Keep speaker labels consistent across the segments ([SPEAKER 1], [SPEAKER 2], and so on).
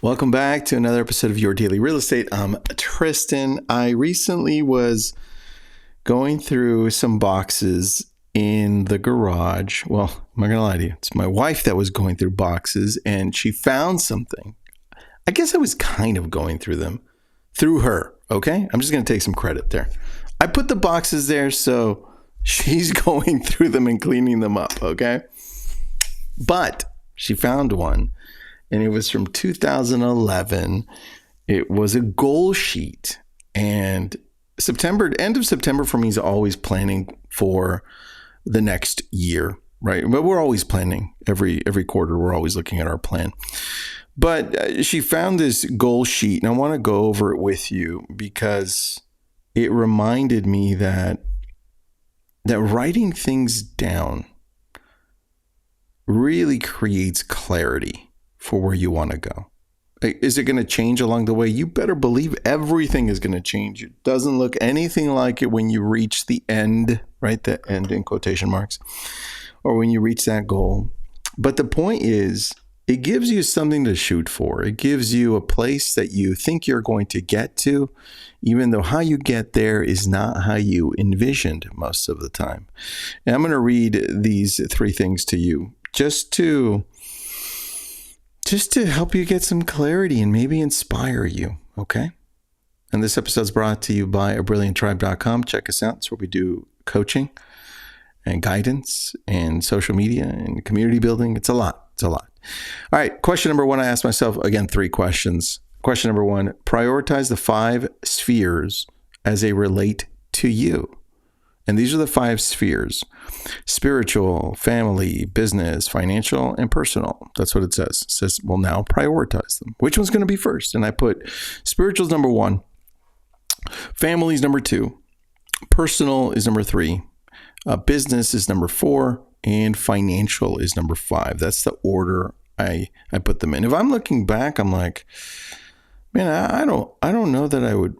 [SPEAKER 1] Welcome back to another episode of Your Daily Real Estate. I'm Tristan. I recently was going through some boxes in the garage. Well, I'm not going to lie to you. It's my wife that was going through boxes and she found something. I guess I was kind of going through them through her. Okay. I'm just going to take some credit there. I put the boxes there, so she's going through them and cleaning them up. Okay. But she found one. And it was from 2011. It was a goal sheet. And end of September for me is always planning for the next year, right? But we're always planning every quarter. We're always looking at our plan. But she found this goal sheet, and I want to go over it with you because it reminded me that writing things down really creates clarity for where you want to go. Is it going to change along the way? You better believe everything is going to change. It doesn't look anything like it when you reach the end, right? The end in quotation marks, or when you reach that goal. But the point is, it gives you something to shoot for. It gives you a place that you think you're going to get to, even though how you get there is not how you envisioned most of the time. And I'm going to read these three things to you just to help you get some clarity and maybe inspire you, okay? And this episode is brought to you by abrillianttribe.com. Check us out. It's where we do coaching and guidance and social media and community building. It's a lot. All right, question number one, I asked myself, again, three questions. Question number one, prioritize the 5 spheres as they relate to you. And these are the 5 spheres: spiritual, family, business, financial, and personal. That's what it says. It says, well, now prioritize them. Which one's going to be first? And I put spiritual is number 1, family is number 2, personal is number 3, business is number 4, and financial is number 5. That's the order I put them in. If I'm looking back, I'm like, man, I don't know that I would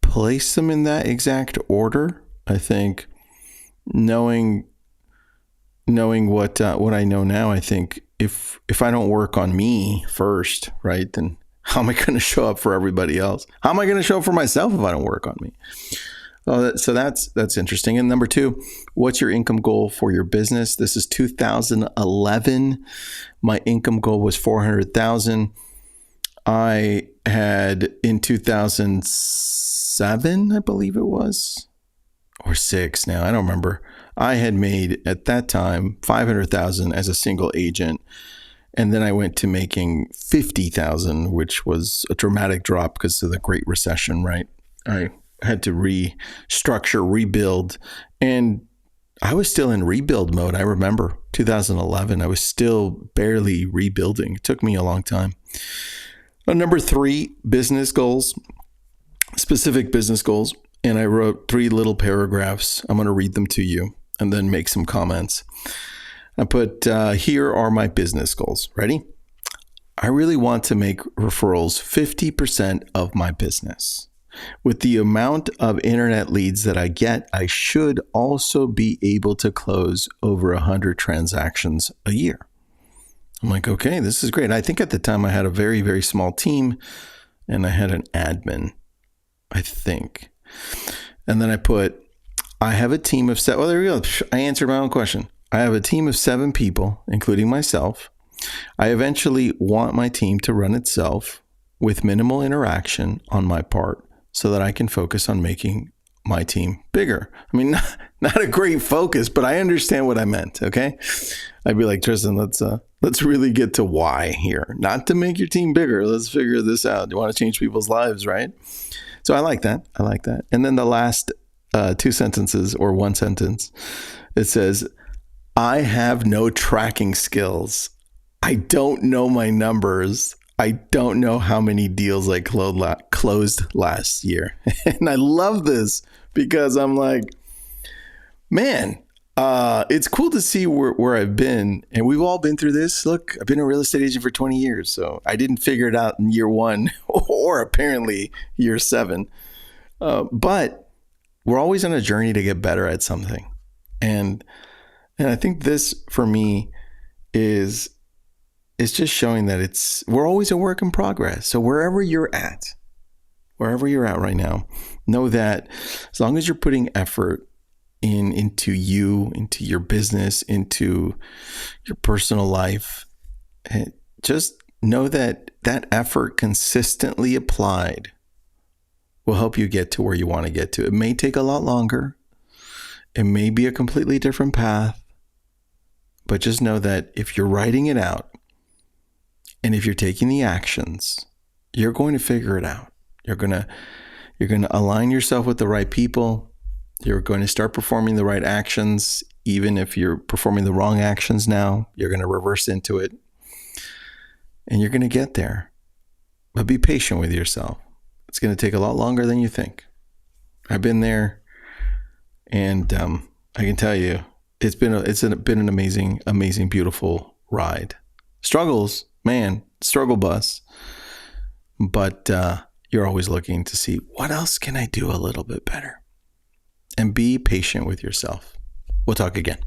[SPEAKER 1] place them in that exact order. I think knowing what I know now, I think if I don't work on me first, right, then how am I going to show up for everybody else? How am I going to show up for myself if I don't work on me? So that's interesting. And number 2, what's your income goal for your business? This is 2011. My income goal was $400,000. I had in 2007, I believe it was, or 6 now, I don't remember. I had made at that time $500,000 as a single agent. And then I went to making $50,000, which was a dramatic drop because of the Great Recession, right? I had to restructure, rebuild, and I was still in rebuild mode. I remember 2011, I was still barely rebuilding. It took me a long time. Number 3, business goals, specific business goals. And I wrote 3 little paragraphs. I'm going to read them to you and then make some comments. I put, here are my business goals. Ready? I really want to make referrals 50% of my business. With the amount of internet leads that I get, I should also be able to close over 100 transactions a year. I'm like, okay, this is great. I think at the time I had a very, very small team and I had an admin, I think. And then I put, I have a team of 7. Well, there we go. I answered my own question. I have a team of 7 people, including myself. I eventually want my team to run itself with minimal interaction on my part so that I can focus on making my team bigger. I mean, not a great focus, but I understand what I meant. Okay. I'd be like, Tristan, let's really get to why here. Not to make your team bigger. Let's figure this out. You want to change people's lives, right? So I like that. And then the last 2 sentences or 1 sentence, it says, I have no tracking skills. I don't know my numbers. I don't know how many deals I closed last year. And I love this because I'm like, man, it's cool to see where I've been. And we've all been through this. Look, I've been a real estate agent for 20 years. So I didn't figure it out in year 1 or apparently year 7. But we're always on a journey to get better at something. And I think this for me is it's just showing that we're always a work in progress. So wherever you're at right now, know that as long as you're putting effort into you, into your business, into your personal life, just know that that effort consistently applied will help you get to where you want to get to. It may take a lot longer. It may be a completely different path. But just know that if you're writing it out and if you're taking the actions, you're going to figure it out. You're going to align yourself with the right people. You're going to start performing the right actions. Even if you're performing the wrong actions now, you're going to reverse into it. And you're going to get there. But be patient with yourself. It's going to take a lot longer than you think. I've been there, and I can tell you, it's been an amazing, beautiful ride. Struggles, man, struggle bus. But you're always looking to see, what else can I do a little bit better? And be patient with yourself. We'll talk again.